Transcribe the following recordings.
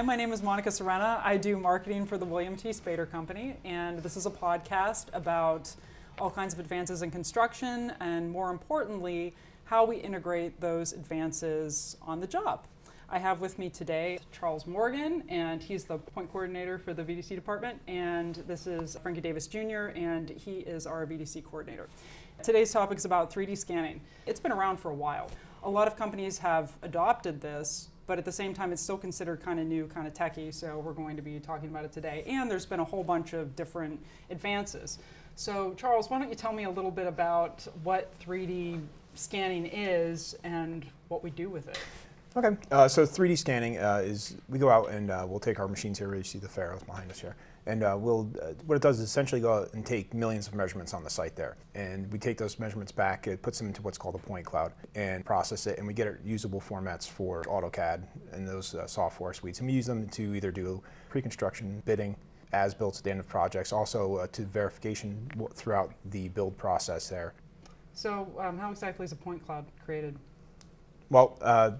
Hi, my name is Monica Serena. I do marketing for the Wm.T.Spaeder company, and this is a podcast about all kinds of advances in construction and, more importantly, how we integrate those advances on the job. I have with me today Charles Morgan, and he's the point coordinator for the VDC department, and this is Frankie Davis Jr., and he is our VDC coordinator. Today's topic is about 3D scanning. It's been around for a while. A lot of companies have adopted this, but at the same time it's still considered kind of new, kind of techie, so we're going to be talking about it today. And there's been a whole bunch of different advances. So Charles, why don't you tell me a little bit about what 3D scanning is and what we do with it? Okay, so 3D scanning is, we go out and we'll take our machines here, you see the Faro behind us here, and what it does is essentially go out and take millions of measurements on the site there. And we take those measurements back, it puts them into what's called a point cloud, and process it, and we get it usable formats for AutoCAD and those software suites. And we use them to either do pre-construction, bidding, as-built at the end of projects, also to verification throughout the build process there. So how exactly is a point cloud created? Well,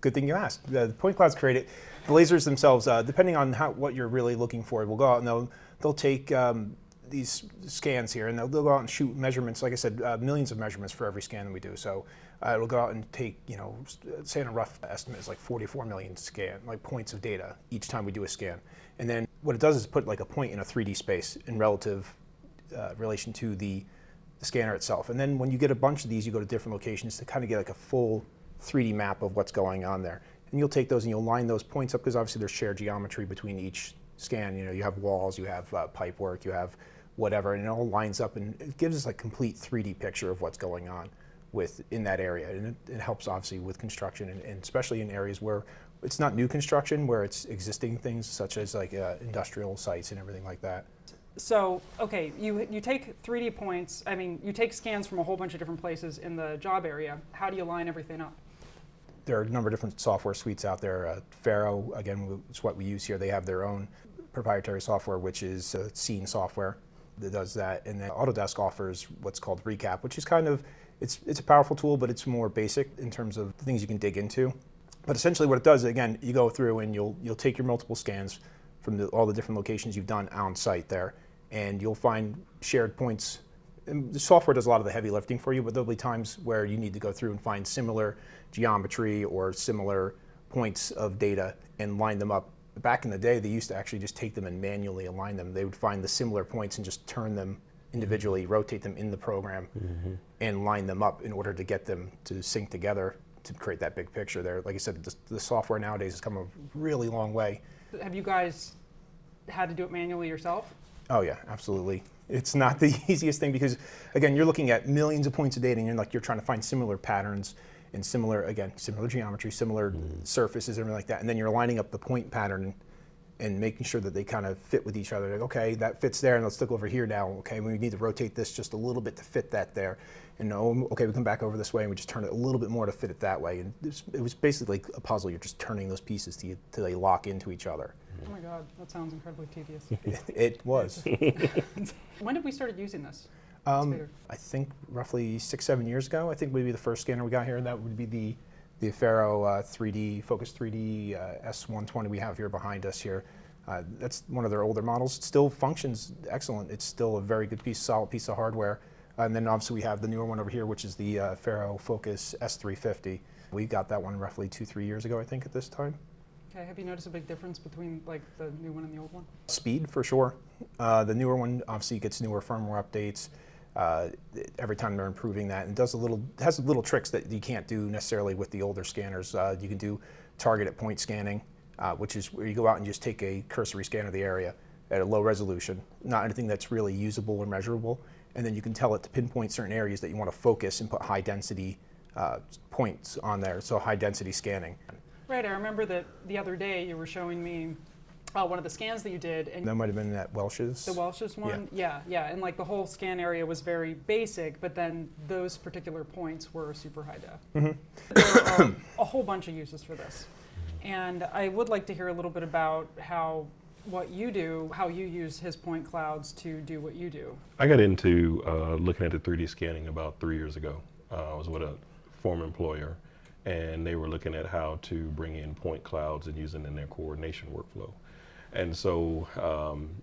good thing you asked. The point clouds created. The lasers themselves, depending on what you're really looking for, will go out and they'll take these scans here, and they'll go out and shoot measurements. Like I said, millions of measurements for every scan that we do. So it'll go out and take, say in a rough estimate, it's like 44 million points of data each time we do a scan. And then what it does is put like a point in a 3D space in relative relation to the scanner itself. And then when you get a bunch of these, you go to different locations to kind of get like a full 3D map of what's going on there. And you'll take those and you'll line those points up, because obviously there's shared geometry between each scan. You have walls, you have pipe work, you have whatever, and it all lines up, and it gives us a complete 3D picture of what's going on in that area. And it helps obviously with construction, and especially in areas where it's not new construction, where it's existing things such as like industrial sites and everything like that. So, okay, you take 3D points, you take scans from a whole bunch of different places in the job area. How do you line everything up? There are a number of different software suites out there. Faro, again, is what we use here. They have their own proprietary software, which is Scene software that does that. And then Autodesk offers what's called Recap, which is kind of, it's a powerful tool, but it's more basic in terms of the things you can dig into. But essentially what it does, again, you go through and you'll take your multiple scans from all the different locations you've done on site there, and you'll find shared points. And the software does a lot of the heavy lifting for you, but there'll be times where you need to go through and find similar geometry or similar points of data and line them up. Back in the day, they used to actually just take them and manually align them. They would find the similar points and just turn them individually, rotate them in the program, and line them up in order to get them to sync together to create that big picture there. Like I said, the software nowadays has come a really long way. Have you guys had to do it manually yourself? Oh yeah, absolutely. It's not the easiest thing, because again, you're looking at millions of points of data, and you're trying to find similar patterns and similar geometry, similar surfaces, everything like that. And then you're lining up the point pattern and making sure that they kind of fit with each other. Like, okay, that fits there, and let's look over here now. Okay, we need to rotate this just a little bit to fit that there. And okay, we come back over this way, and we just turn it a little bit more to fit it that way. And it was basically like a puzzle. You're just turning those pieces till they lock into each other. Oh my God, that sounds incredibly tedious. It was. When did we start using this? I think roughly 6-7 years ago. I think maybe the first scanner we got here, that would be the Faro 3D, Focus 3D S120 we have here behind us here. That's one of their older models. It still functions excellent. It's still a very good solid piece of hardware. And then obviously we have the newer one over here, which is the Faro Focus S350. We got that one roughly 2-3 years ago, I think, at this time. Okay, have you noticed a big difference between like the new one and the old one? Speed, for sure. The newer one obviously gets newer firmware updates. Every time they're improving that, and has little tricks that you can't do necessarily with the older scanners. You can do targeted point scanning, which is where you go out and just take a cursory scan of the area at a low resolution, not anything that's really usable or measurable, and then you can tell it to pinpoint certain areas that you want to focus and put high density points on there, so high density scanning. Right, I remember that the other day you were showing me one of the scans that you did. And that might have been at Welsh's. The Welsh's one? Yeah, and like the whole scan area was very basic, but then those particular points were super high def. There are a whole bunch of uses for this. And I would like to hear a little bit about what you do, how you use his point clouds to do what you do. I got into looking at the 3D scanning about 3 years ago. I was with a former employer, and they were looking at how to bring in point clouds and use it in their coordination workflow. And so,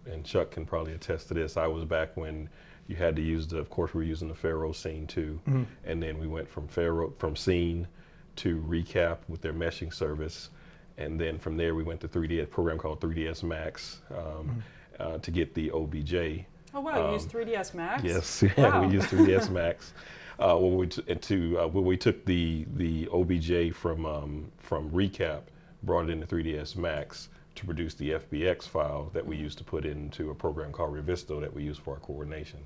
and Chuck can probably attest to this, I was back when you had to use of course we were using the Faro Scene 2, and then we went from Scene to Recap with their meshing service, and then from there we went to a program called 3ds Max to get the OBJ. Oh wow, you used 3ds Max? Yes, Wow. we used 3ds Max. When we took the OBJ from Recap, brought it into 3ds Max to produce the FBX file that we used to put into a program called Revisto that we use for our coordination.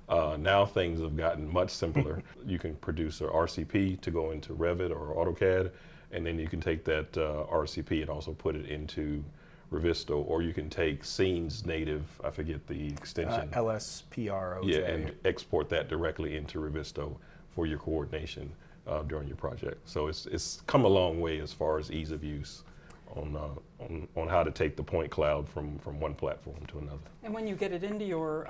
Now things have gotten much simpler. You can produce an RCP to go into Revit or AutoCAD, and then you can take that RCP and also put it into Revisto, or you can take Scene's native, I forget the extension. LSPROJ. Yeah, and export that directly into Revisto for your coordination during your project. So it's come a long way as far as ease of use on how to take the point cloud from one platform to another. And when you get it into your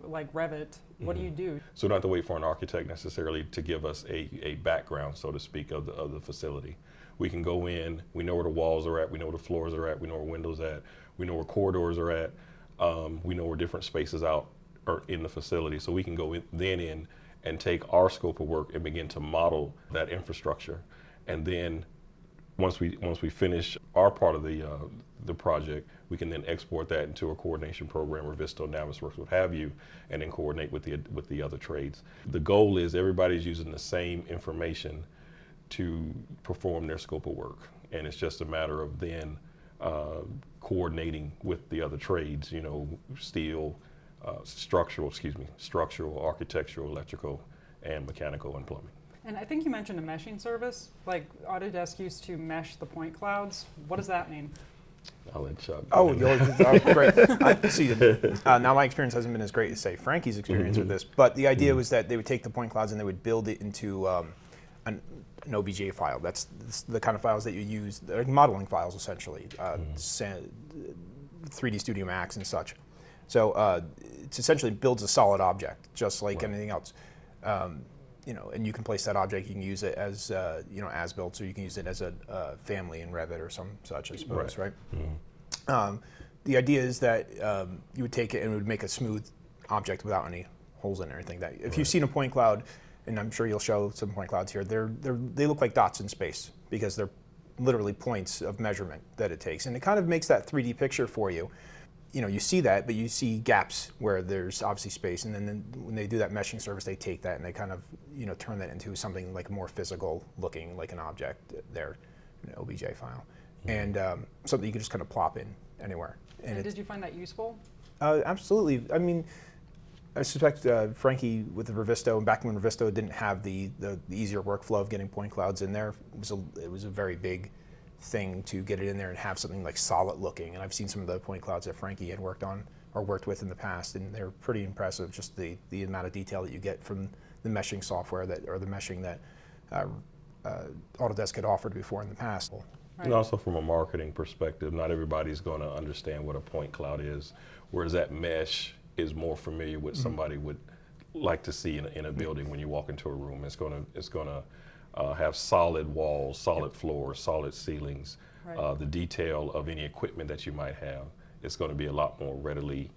like Revit, what do you do? So we don't have to wait for an architect necessarily to give us a background, so to speak, of the facility. We can go in, we know where the walls are at, we know where the floors are at, we know where windows are at, we know where corridors are at, we know where different spaces out are in the facility. So we can go in and take our scope of work and begin to model that infrastructure. And then once we finish our part of the project, we can then export that into a coordination program, Revisto, Navisworks, what have you, and then coordinate with the other trades. The goal is everybody's using the same information to perform their scope of work, and it's just a matter of then coordinating with the other trades, you know, steel, structural, architectural, electrical, and mechanical and plumbing. And I think you mentioned a meshing service, like Autodesk used to mesh the point clouds. What does that mean? I'll let Chuck. Oh, great. Now my experience hasn't been as great as, say, Frankie's experience with this, but the idea was that they would take the point clouds and they would build it into an OBJ file. That's the kind of files that you use, they're modeling files essentially, 3D Studio Max and such. So it essentially builds a solid object, just like anything else. You know, and you can place that object. You can use it as you know, as built, so you can use it as a family in Revit or some such, I suppose, right? The idea is that you would take it and it would make a smooth object without any holes in it or anything. That if you've seen a point cloud, and I'm sure you'll show some point clouds here, they look like dots in space because they're literally points of measurement that it takes, and it kind of makes that 3D picture for you. You know, you see that, but you see gaps where there's obviously space, and then when they do that meshing service, they take that and they kind of, you know, turn that into something like more physical looking, like an object there, an OBJ file, and something you can just kind of plop in anywhere. And did you find that useful? Absolutely. I mean, I suspect Frankie with the Revisto, and back when Revisto didn't have the easier workflow of getting point clouds in there, it was a very big thing to get it in there and have something like solid looking. And I've seen some of the point clouds that Frankie had worked on or worked with in the past, and they're pretty impressive, just the amount of detail that you get from the meshing software or the meshing that Autodesk had offered before in the past. Right. And also from a marketing perspective, not everybody's going to understand what a point cloud is, whereas that mesh is more familiar with somebody would like to see in a building. When you walk into a room, it's going to have solid walls, solid floors, solid ceilings. Right. The detail of any equipment that you might have, it's going to be a lot more readily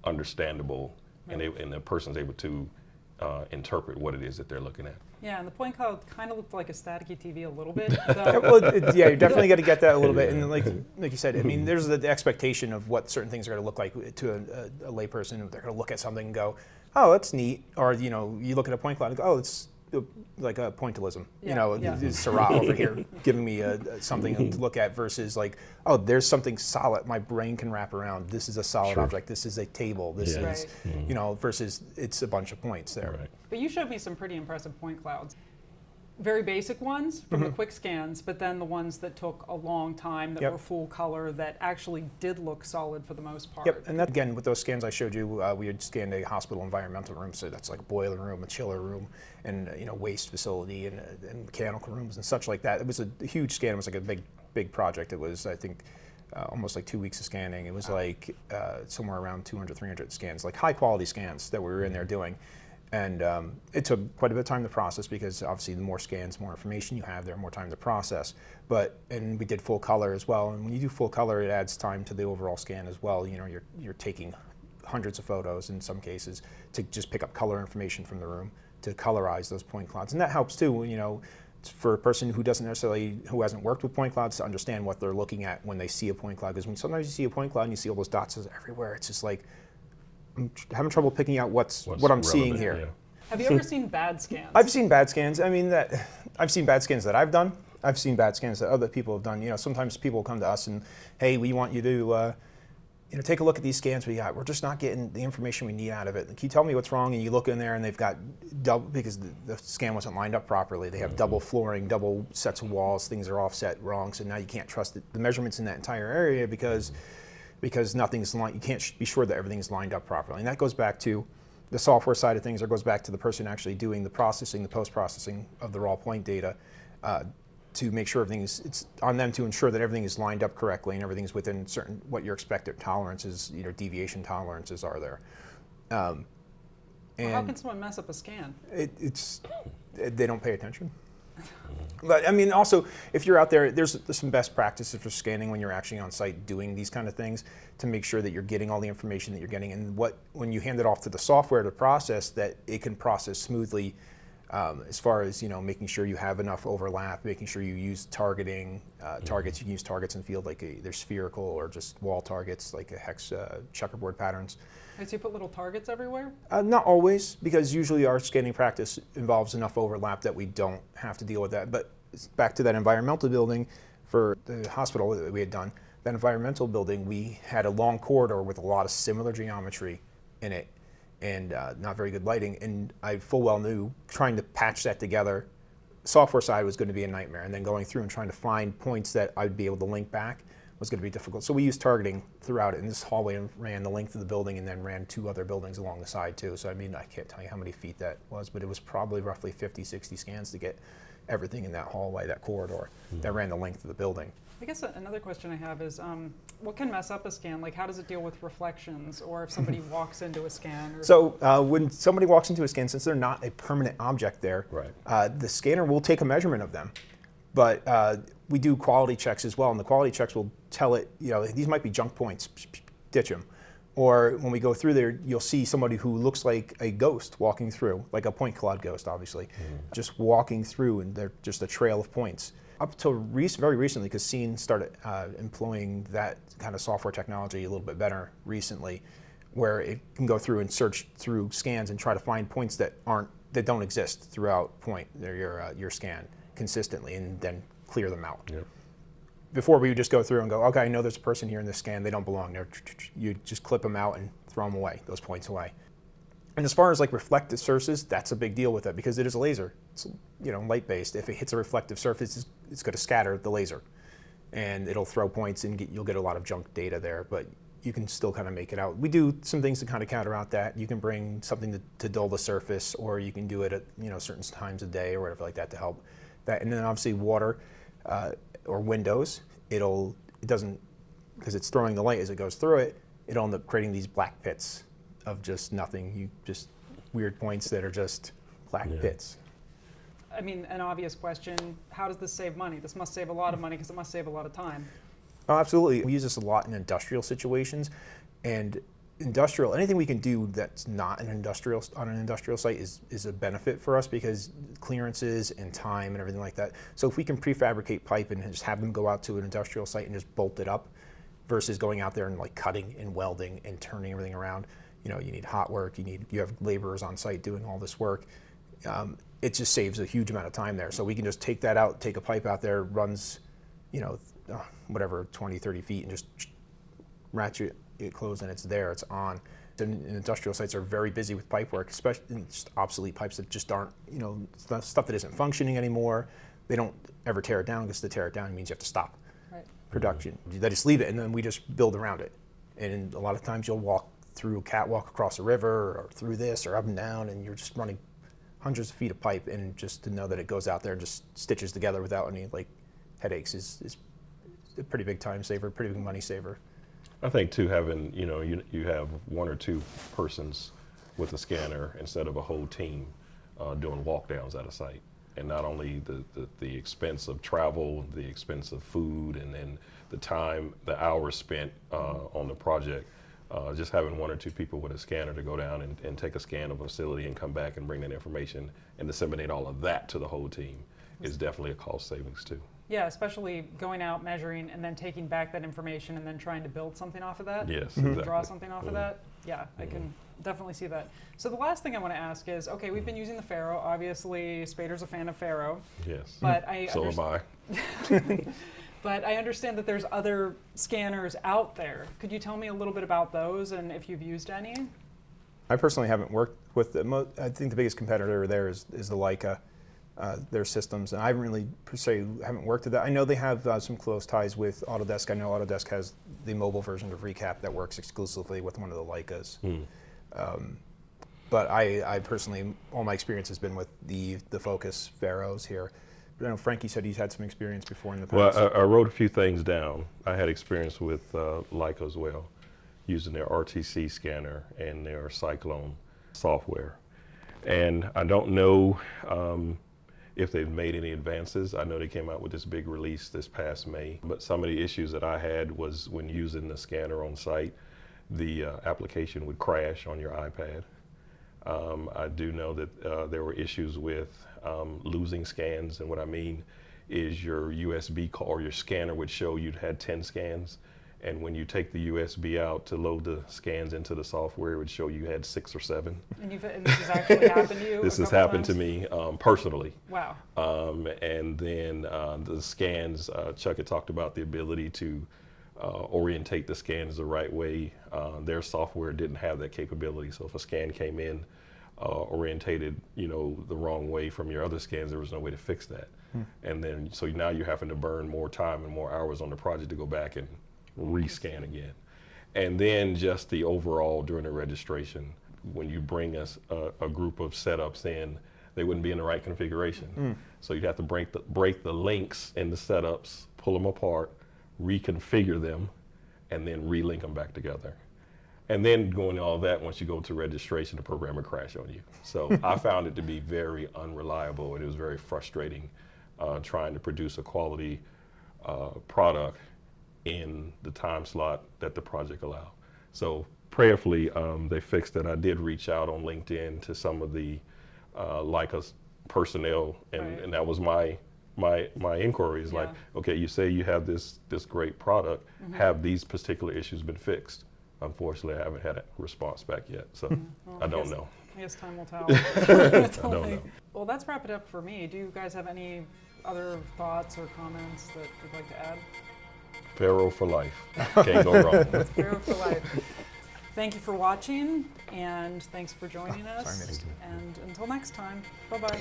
understandable, and the person's able to interpret what it is that they're looking at. Yeah, and the point cloud kind of looked like a staticky TV a little bit. Yeah, you definitely got to get that a little bit. And then like you said, I mean, there's the expectation of what certain things are going to look like to a layperson. They're going to look at something and go, oh, that's neat. Or, you know, you look at a point cloud and go, oh, it's like a pointillism. Yeah, you know, it's Seurat over here giving me something to look at versus like, oh, there's something solid my brain can wrap around. This is a solid object. This is a table. This is, you know, versus it's a bunch of points there. Right. But you showed me some pretty impressive point clouds. Very basic ones from the quick scans, but then the ones that took a long time, that were full color, that actually did look solid for the most part. Yep, and that, again, with those scans I showed you, we had scanned a hospital environmental room, so that's like a boiler room, a chiller room, and you know, waste facility, and mechanical rooms and such like that. It was a huge scan. It was like a big project. It was, I think, almost like 2 weeks of scanning. It was like somewhere around 200, 300 scans, like high quality scans that we were in there doing. And it took quite a bit of time to process because obviously the more scans, more information you have, there more time to process. And we did full color as well. And when you do full color, it adds time to the overall scan as well. You know, you're taking hundreds of photos in some cases to just pick up color information from the room to colorize those point clouds. And that helps too, you know, for a person who who hasn't worked with point clouds to understand what they're looking at when they see a point cloud. Because when sometimes you see a point cloud and you see all those dots everywhere, it's just like, I'm having trouble picking out what I'm relevant, seeing here. yeah. Have you ever seen bad scans? I've seen bad scans. I mean, I've seen bad scans that I've done. I've seen bad scans that other people have done. You know, sometimes people come to us and, hey, we want you to, you know, take a look at these scans we got. We're just not getting the information we need out of it. Can you tell me what's wrong? And you look in there and they've got double, because the scan wasn't lined up properly. They have double flooring, double sets of walls. Things are offset wrong. So now you can't trust the measurements in that entire area because nothing's you can't be sure that everything's lined up properly. And that goes back to the software side of things, or goes back to the person actually doing the processing, the post-processing of the raw point data, to make sure it's on them to ensure that everything is lined up correctly and everything's within certain what your expected tolerances, you know, deviation tolerances are there. Well, how can someone mess up a scan? They don't pay attention. But I mean, also, if you're out there, there's some best practices for scanning when you're actually on site doing these kind of things to make sure that you're getting all the information that you're getting, and when you hand it off to the software to process, that it can process smoothly, as far as, you know, making sure you have enough overlap, making sure you use targeting targets. You can use targets in field like they're spherical or just wall targets like a hex checkerboard patterns. Right, so you put little targets everywhere? Not always, because usually our scanning practice involves enough overlap that we don't have to deal with that. But back to that environmental building for the hospital that we had done, that environmental building, we had a long corridor with a lot of similar geometry in it and not very good lighting. And I full well knew trying to patch that together, software side was going to be a nightmare. And then going through and trying to find points that I'd be able to link back was going to be difficult. So we used targeting throughout it. And this hallway ran the length of the building and then ran 2 other buildings along the side too. So I mean, I can't tell you how many feet that was, but it was probably roughly 50, 60 scans to get everything in that hallway, that corridor that ran the length of the building. I guess another question I have is, what can mess up a scan? Like, how does it deal with reflections, or if somebody walks into a scan? Or So when somebody walks into a scan, since they're not a permanent object there, Right. The scanner will take a measurement of them. But we do quality checks as well, and the quality checks will tell it, you know, these might be junk points, ditch them. Or when we go through there, you'll see somebody who looks like a ghost walking through, like a point cloud ghost, obviously, just walking through, and they're just a trail of points. Up till very recently, because Scene started employing that kind of software technology a little bit better recently, where it can go through and search through scans and try to find points that don't exist throughout your scan consistently, and then clear them out. Yep. Before we would just go through and go, okay, I know there's a person here in this scan, they don't belong there. You just clip them out and throw them away, those points away. And as far as like reflective surfaces, that's a big deal with it because it is a laser. It's, you know, light-based. If it hits a reflective surface, it's going to scatter the laser, and it'll throw points, and you'll get a lot of junk data there. But you can still kind of make it out. We do some things to kind of counteract that. You can bring something to dull the surface, or you can do it at, you know, certain times of day or whatever like that to help that. And then obviously water or windows, it doesn't, because it's throwing the light as it goes through it, it'll end up creating these black pits of just nothing. Just weird points that are just black pits. I mean, an obvious question, how does this save money? This must save a lot of money because it must save a lot of time. Oh, absolutely. We use this a lot in industrial situations, and anything we can do that's not on an industrial site is a benefit for us because clearances and time and everything like that. So if we can prefabricate pipe and just have them go out to an industrial site and just bolt it up versus going out there and like cutting and welding and turning everything around, you know, you need hot work, you have laborers on site doing all this work. It just saves a huge amount of time there. So we can just take that out, take a pipe out there, runs, you know, whatever, 20, 30 feet, and just ratchet it closed, and it's there, it's on. And industrial sites are very busy with pipe work, especially just obsolete pipes that just aren't, you know, stuff that isn't functioning anymore. They don't ever tear it down, because to tear it down means you have to stop production. They just leave it, and then we just build around it. And a lot of times you'll walk through a catwalk across a river or through this or up and down, and you're just running hundreds of feet of pipe, and just to know that it goes out there and just stitches together without any like headaches is a pretty big time saver, pretty big money saver. I think too, having, you know, you have 1 or 2 persons with a scanner instead of a whole team doing walk downs at a site. And not only the expense of travel, the expense of food, and then the time, the hours spent on the project, just having 1 or 2 people with a scanner to go down and take a scan of a facility and come back and bring that information and disseminate all of that to the whole team is definitely a cost savings too. Yeah, especially going out, measuring, and then taking back that information and then trying to build something off of that. Yes, Draw exactly. something off of that. Yeah, I can definitely see that. So the last thing I want to ask is, okay, we've been using the Faro. Obviously, Spaeder's a fan of Faro. Yes. But So am I. But I understand that there's other scanners out there. Could you tell me a little bit about those and if you've used any? I personally haven't worked with them. I think the biggest competitor there is the Leica, their systems, and I haven't really per se haven't worked with that. I know they have some close ties with Autodesk. I know Autodesk has the mobile version of Recap that works exclusively with one of the Leicas. But I personally, all my experience has been with the Focus Faros here. I know Frankie said he's had some experience before in the past. Well, I wrote a few things down. I had experience with Leica as well, using their RTC scanner and their Cyclone software. And I don't know if they've made any advances. I know they came out with this big release this past May, but some of the issues that I had was when using the scanner on site, the application would crash on your iPad. I do know that there were issues with losing scans, and what I mean is your USB call or your scanner would show you'd had 10 scans, and when you take the USB out to load the scans into the software, it would show you had 6 or 7. And this has actually happened to you? This has happened to me personally. Wow. And then the scans, Chuck had talked about the ability to orientate the scans the right way. Their software didn't have that capability, so if a scan came in orientated, the wrong way from your other scans, there was no way to fix that. And then, so now you're having to burn more time and more hours on the project to go back and rescan again. And then just the overall during the registration, when you bring us a group of setups in, they wouldn't be in the right configuration. So you'd have to break the links in the setups, pull them apart, reconfigure them, and then relink them back together. And then going all that, once you go to registration, the program would crash on you. So I found it to be very unreliable, and it was very frustrating trying to produce a quality product in the time slot that the project allowed. So prayerfully, they fixed it. I did reach out on LinkedIn to some of the Leica personnel, and that was my inquiry is like, okay, you say you have this great product, have these particular issues been fixed? Unfortunately, I haven't had a response back yet, so Well, I don't know. I guess time will tell. I don't know. Well, that's wrap it up for me. Do you guys have any other thoughts or comments that you'd like to add? Faro for life. Can't go wrong. Faro for life. Thank you for watching, and thanks for joining us. Sorry, and until next time, bye-bye.